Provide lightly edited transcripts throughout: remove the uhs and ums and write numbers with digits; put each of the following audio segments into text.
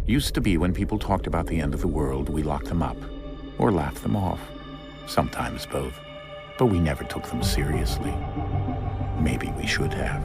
Used to be when people talked about the end of the world, we locked them up. Or laughed them off. Sometimes both. But we never took them seriously. Maybe we should have.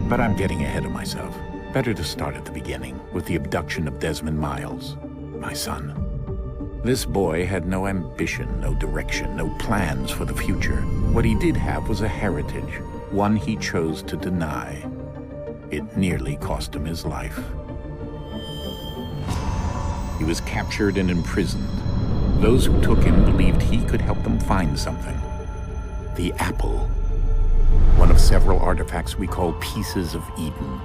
But I'm getting ahead of myself. Better to start at the beginning, with the abduction of Desmond Miles, my son. This boy had no ambition, no direction, no plans for the future. What he did have was a heritage, one he chose to deny. It nearly cost him his life. He was captured and imprisoned. Those who took him believed he could help them find something. The apple. One of several artifacts we call pieces of Eden.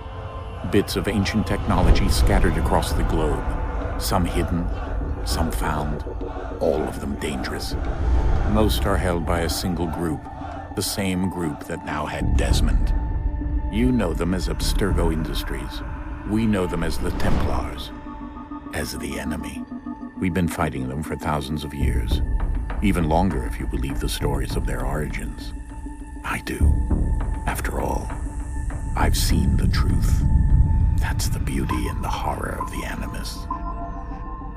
Bits of ancient technology scattered across the globe. Some hidden, some found, all of them dangerous. Most are held by a single group, the same group that now had Desmond. You know them as Abstergo Industries. We know them as the Templars, as the enemy. We've been fighting them for thousands of years, even longer if you believe the stories of their origins. I do. After all, I've seen the truth. That's the beauty and the horror of the Animus.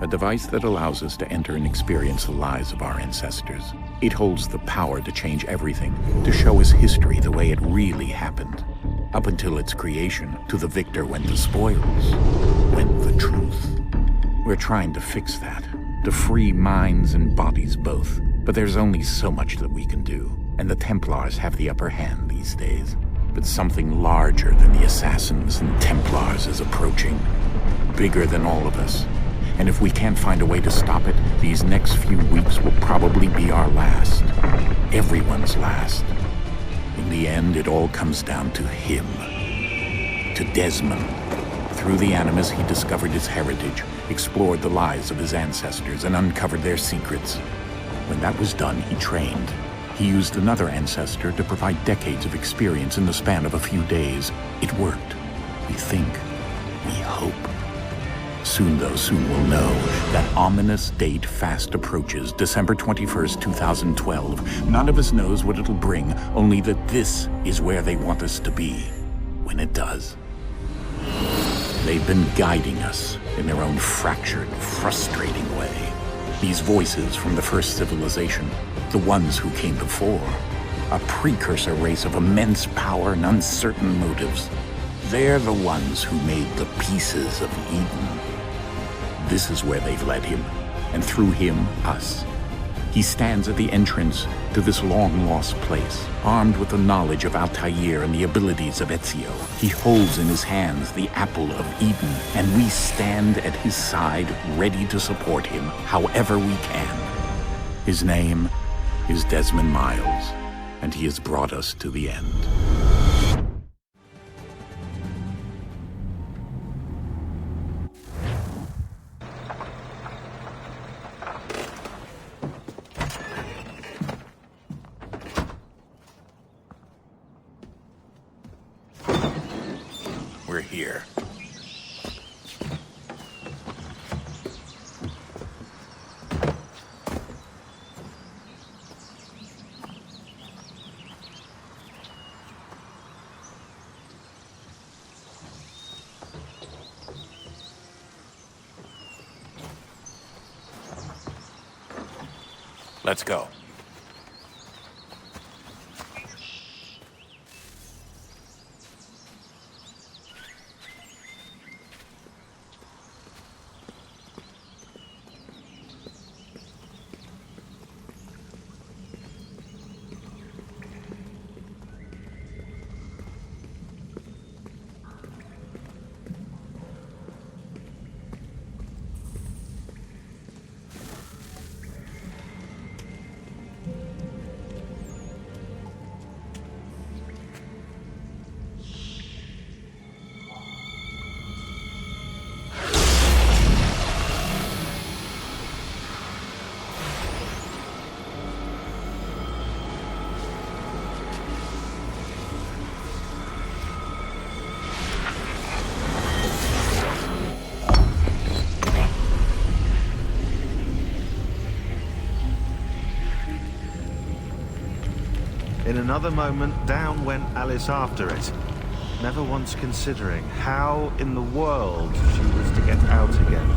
A device that allows us to enter and experience the lives of our ancestors. It holds the power to change everything, to show us history the way it really happened. Up until its creation, to the victor went the spoils, went the truth. We're trying to fix that, to free minds and bodies both. But there's only so much that we can do, and the Templars have the upper hand these days. But something larger than the Assassins and Templars is approaching, bigger than all of us. And if we can't find a way to stop it, these next few weeks will probably be our last. Everyone's last. In the end, it all comes down to him. To Desmond. Through the Animus, he discovered his heritage, explored the lives of his ancestors, and uncovered their secrets. When that was done, he trained. He used another ancestor to provide decades of experience in the span of a few days. It worked. We think. We hope. Soon we'll know. That ominous date fast approaches, December 21st, 2012. None of us knows what it'll bring, only that this is where they want us to be, when it does. They've been guiding us in their own fractured, frustrating way. These voices from the first civilization, the ones who came before, a precursor race of immense power and uncertain motives. They're the ones who made the pieces of Eden. This is where they've led him, and through him, us. He stands at the entrance to this long-lost place, armed with the knowledge of Altair and the abilities of Ezio. He holds in his hands the apple of Eden, and we stand at his side, ready to support him however we can. His name is Desmond Miles, and he has brought us to the end. We're here. Let's go. In another moment, down went Alice after it. never once considering how in the world she was to get out again.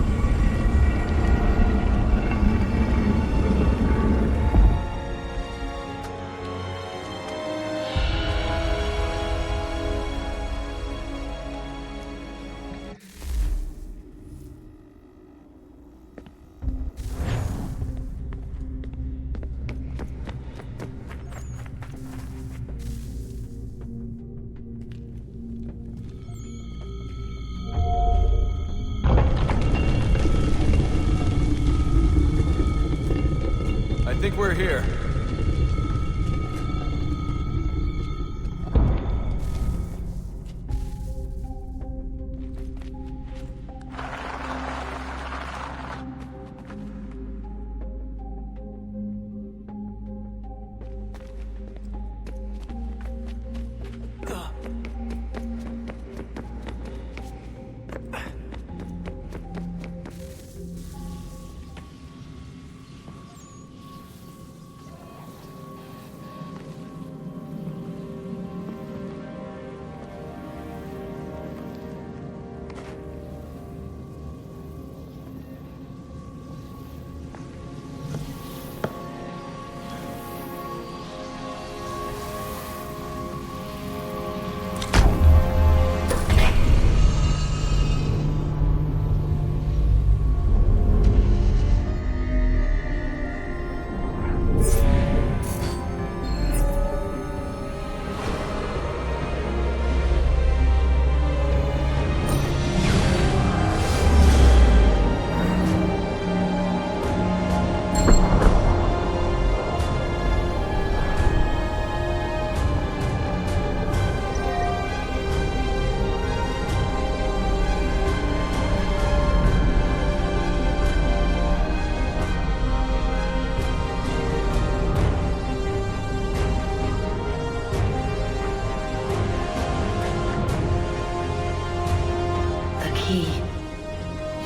I think we're here.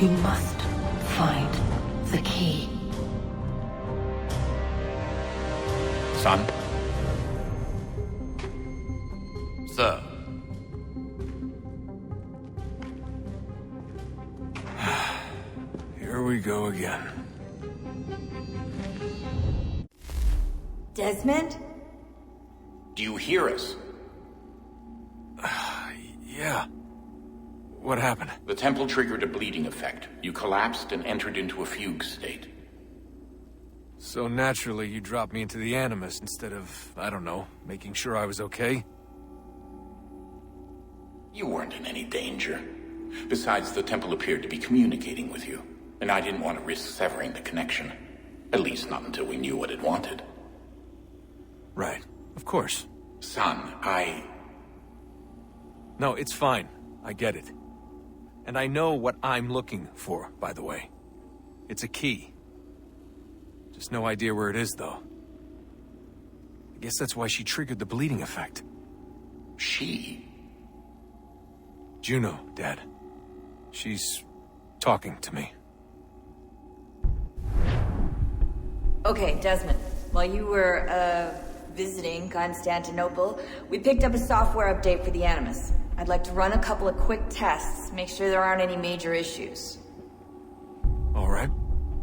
You must find the key. Son? Sir. Here we go again. Desmond? Do you hear us? Yeah. What happened? The temple triggered a bleeding effect. You collapsed and entered into a fugue state. So naturally, you dropped me into the Animus instead of, I don't know, making sure I was okay? You weren't in any danger. Besides, the temple appeared to be communicating with you, and I didn't want to risk severing the connection. At least not until we knew what it wanted. Right. Of course. Son, No, it's fine. I get it. And I know what I'm looking for, by the way. It's a key. Just no idea where it is, though. I guess that's why she triggered the bleeding effect. She? Juno, Dad. She's talking to me. Okay, Desmond. While you were, visiting Constantinople, we picked up a software update for the Animus. I'd like to run a couple of quick tests, make sure there aren't any major issues. All right.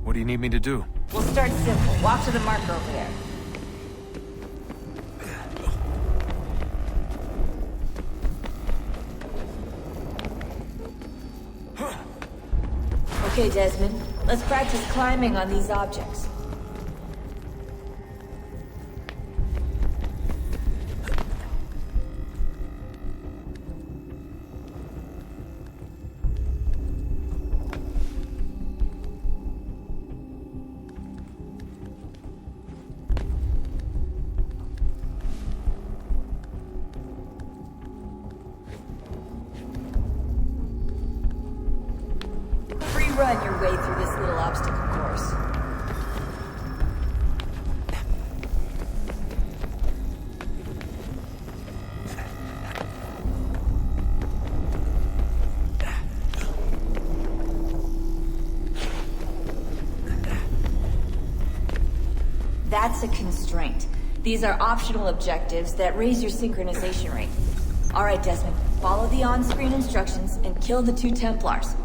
What do you need me to do? We'll start simple. Walk to the marker over there. Okay, Desmond. Let's practice climbing on these objects. Run your way through this little obstacle course. That's a constraint. These are optional objectives that raise your synchronization rate. All right, Desmond, Follow the on-screen instructions and kill the 2 Templars.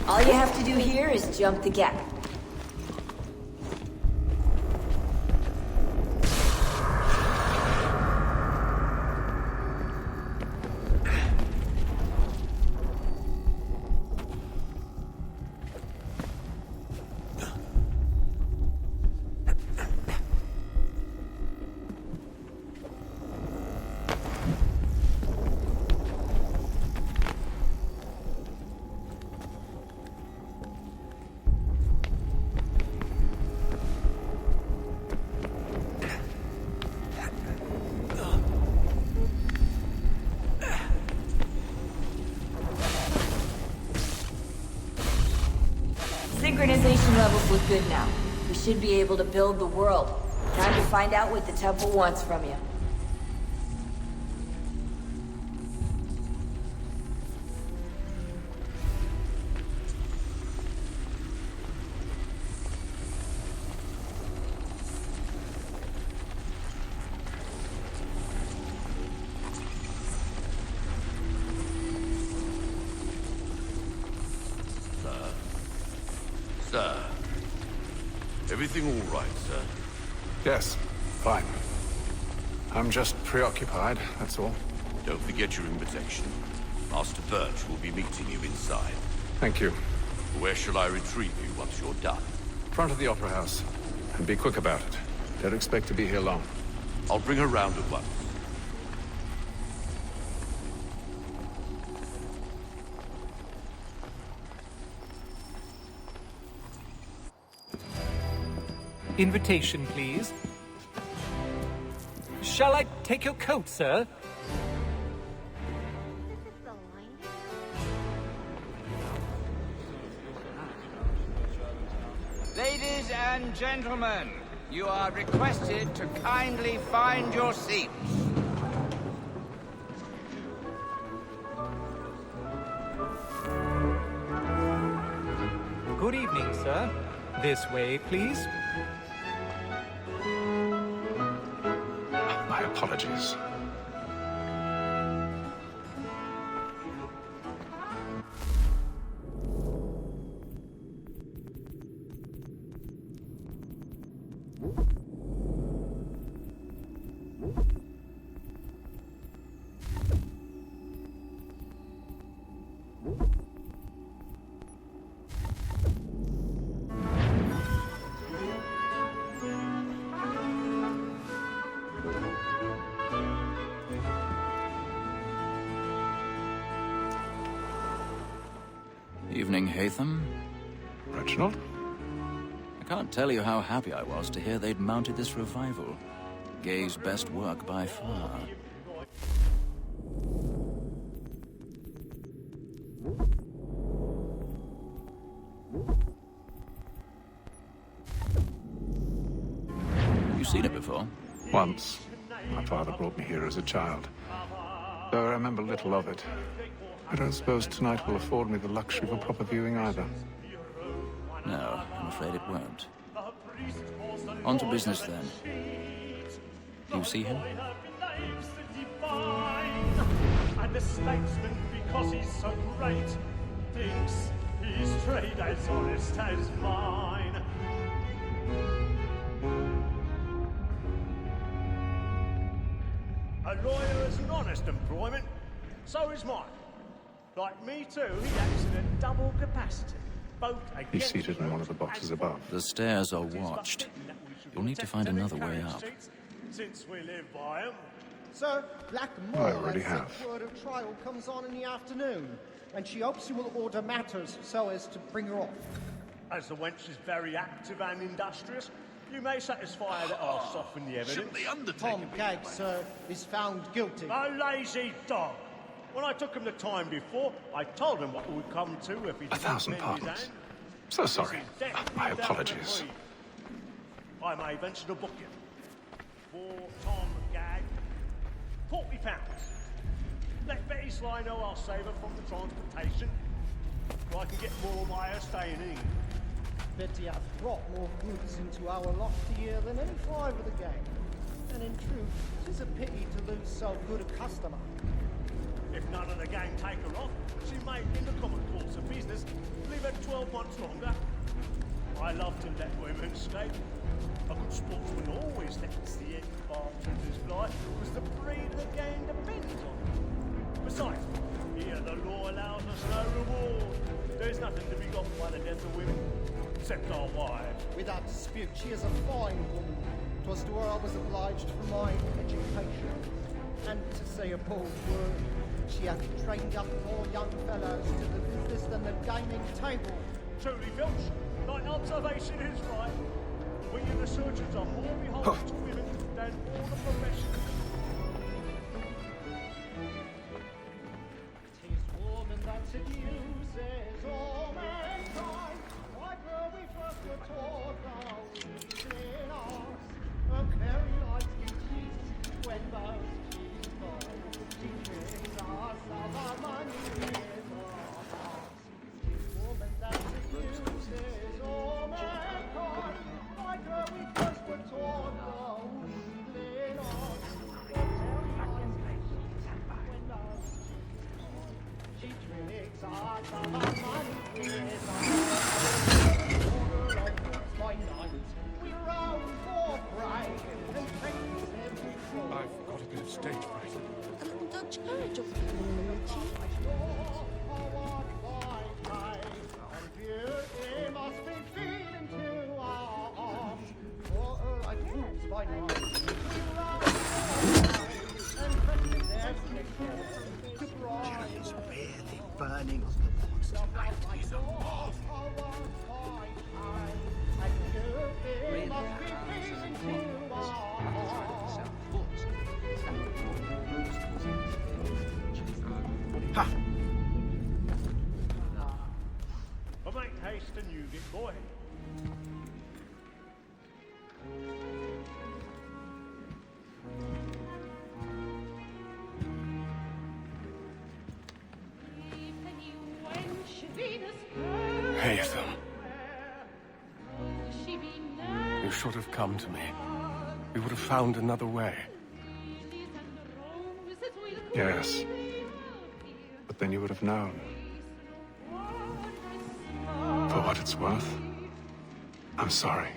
All you have to do here is jump the gap. Synchronization levels look good now. We should be able to build the world. Time to find out what the temple wants from you. Sir. Everything all right, sir? Yes, fine. I'm just preoccupied, that's all. Don't forget your invitation. Master Birch will be meeting you inside. Thank you. Where shall I retrieve you once you're done? Front of the Opera House. And be quick about it. Don't expect to be here long. I'll bring her round at once. Invitation, please. Shall I take your coat, sir? Ladies and gentlemen, you are requested to kindly find your seats. Good evening, sir. This way, please. My apologies. Evening, Hatham. Reginald? I can't tell you how happy I was to hear they'd mounted this revival. Gay's best work by far. You seen it before? Once. My father brought me here as a child. Though I remember little of it. I don't suppose tonight will afford me the luxury of a proper viewing either. No, I'm afraid it won't. On to business, then. Do you see him? And the statesman, because he's so great, thinks his trade as honest as mine. A lawyer is an honest employment, so is mine. Like me too, he acts in a double capacity. He's seated in one of the boxes above. The stairs are watched. You'll need to find another way up. Since we live by 'em. Sir, Black I already have. word of trial comes on in the afternoon, and she hopes you will order matters so as to bring her off. As the wench is very active and industrious, you may satisfy her that I'll soften the evidence. Tom Gagg, sir, is found guilty. A lazy dog! When I took him the time before, I told him what it would come to if he didn't 1,000 mend his pardons. hand. So sorry. This is death My without apologies. reprieve. I may venture to book you. For Tom Gagg, £40. Let Betty Sly know I'll save her from the transportation, so I can get more by her staying in. Betty has brought more goods into our loft here than any five of the gang. And in truth, it's a pity to lose so good a customer. If none of the gang take her off, she may, in the common course of business, leave her 12 months longer. I love to let women skate. A good sportsman always lets the ex-bartenders fly, because the breed of the gang depends on it. Besides, here the law allows us no reward. There's nothing to be got by the death of women, except our wives. Without dispute, she is a fine woman. 'Twas to her I was obliged for my education. And to say a bold word, she hath trained up more young fellows to the business than the gaming table. Truly, Filch, thy observation is right. We and the surgeons are more beholden to women than all the professions. Tis woman that seduces all mankind. Like her we first were taught how we in us. Carry life's duties when those keys fall. She tricks us of our money is us. Tis woman that seduces all mankind. Like her we first were taught how we in us. Carry life's duties when those keys fall. She tricks us of our money is us. Order of goods by night. We roam for prey and things every floor. I've got a bit of stage fright. Dutch courage of And beauty must be feeding to our arms. For like fools by night, we roam for prey and things every floor. To bribe. Is really burning on the monster. That is a moth. Really must be feeding to our arms. Ha! But make haste and you get boy. Hey, Ethan. You should have come to me. We would have found another way. Yes. But then you would have known. For what it's worth, I'm sorry.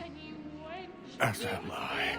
As am I.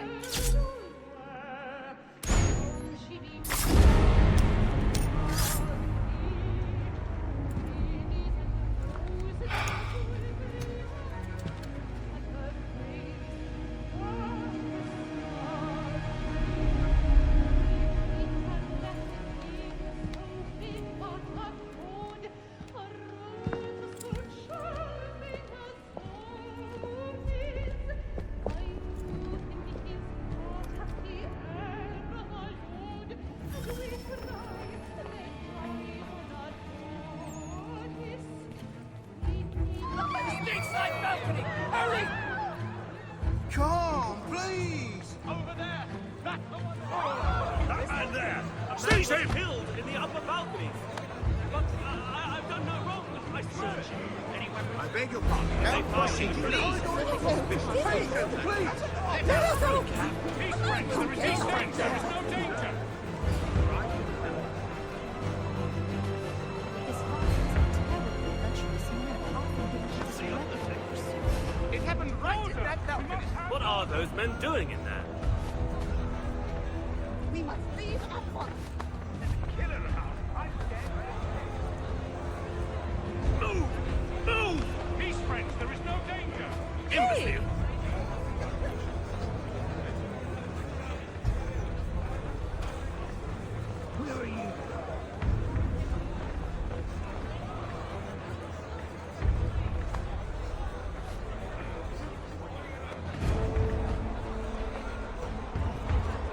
Come, please! Over there! Back the one that man there! Seize him! Killed in the upper balcony! But I've done no wrong, I swear! I beg your pardon. No pushing, please! Please! Let us go! Peace, friends! There is peace, friends! There is no danger! It happened right in that balcony. What are those men doing in there? We must leave at once. Killer house! I'm dead! Move! Move! Peace, friends! There is no danger! Imbecile! Where are you?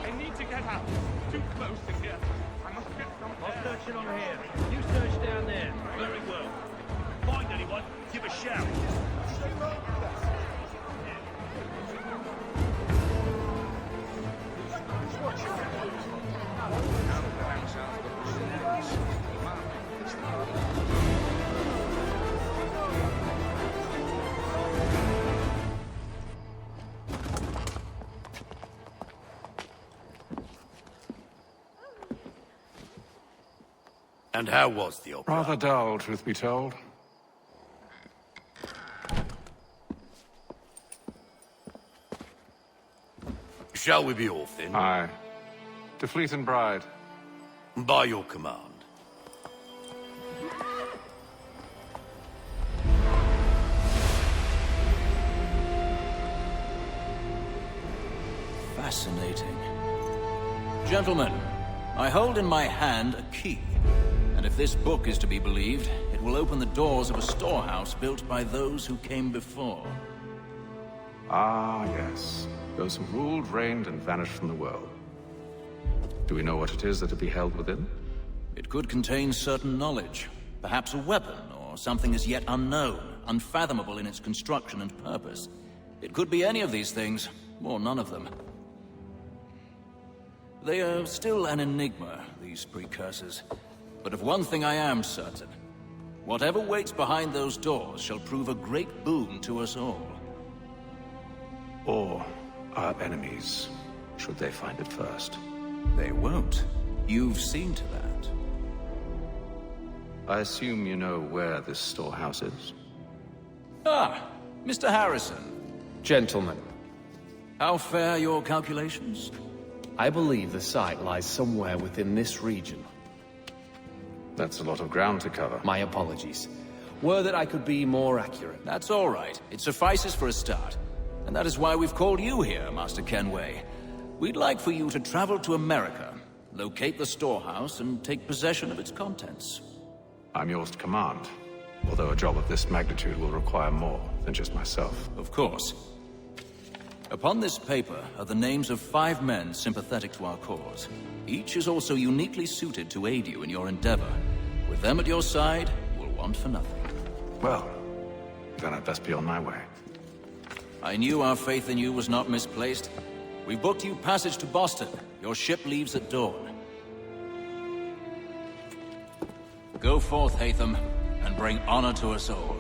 I need to get out. Too close to here. I must get some air. I'll search it on here. You search down there. Very well. Find anyone, give a shout. And how was the opera? Rather dull, truth be told. Shall we be off then? Aye. To Fleet and Bride. By your command. Fascinating. Gentlemen, I hold in my hand a key. And if this book is to be believed, it will open the doors of a storehouse built by those who came before. Ah, yes. Those who ruled, reigned, and vanished from the world. Do we know what it is that to be held within? It could contain certain knowledge. Perhaps a weapon, or something as yet unknown, unfathomable in its construction and purpose. It could be any of these things, or none of them. They are still an enigma, these precursors. But of one thing I am certain. Whatever waits behind those doors shall prove a great boon to us all. Or our enemies, should they find it first. They won't. You've seen to that. I assume you know where this storehouse is? Ah, Mr. Harrison. Gentlemen. How fare your calculations? I believe the site lies somewhere within this region. That's a lot of ground to cover. My apologies. Were that I could be more accurate. That's all right. It suffices for a start. And that is why we've called you here, Master Kenway. We'd like for you to travel to America, locate the storehouse, and take possession of its contents. I'm yours to command. Although a job of this magnitude will require more than just myself. Of course. Upon this paper are the names of 5 men sympathetic to our cause. Each is also uniquely suited to aid you in your endeavor. With them at your side, you'll want for nothing. Well, then I'd best be on my way. I knew our faith in you was not misplaced. We've booked you passage to Boston. Your ship leaves at dawn. Go forth, Hatham, and bring honor to us all.